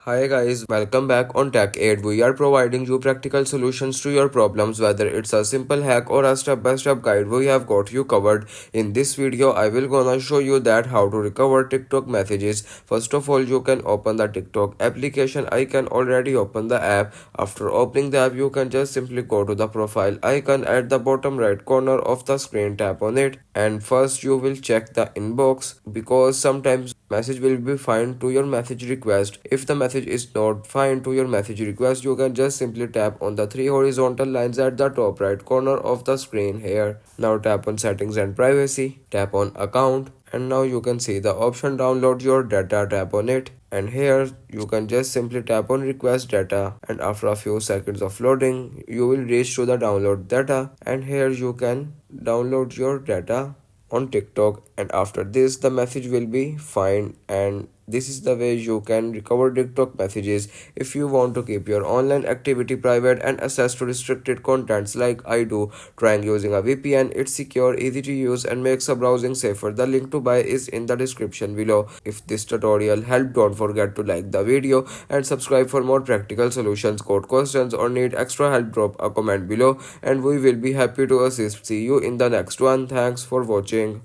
Hi guys, welcome back on Tech Aid. We are providing you practical solutions to your problems, whether it's a simple hack or a step-by-step guide. We have got you covered. In this video, I will gonna show you that how to recover TikTok messages. First of all, you can open the TikTok application. I can already open the app. After opening the app, you can just simply go to the profile icon at the bottom right corner of the screen. Tap on it, and first you will check the inbox because sometimes message will be fine to your message request. If the message is not fine to your message request, you can just simply tap on the three horizontal lines at the top right corner of the screen here. Now tap on settings and privacy, tap on account, and now you can see the option download your data. Tap on it, and here you can just simply tap on request data, and after a few seconds of loading you will reach to the download data, and here you can download your data on TikTok, and after this the message will be fine. And this is the way you can recover TikTok messages. If you want to keep your online activity private and access to restricted contents like I do, trying using a VPN. It's secure, easy to use, and makes a browsing safer. The link to buy is in the description below. If this tutorial helped, don't forget to like the video and subscribe for more practical solutions. Got questions or need extra help, drop a comment below and we will be happy to assist. See you in the next one. Thanks for watching.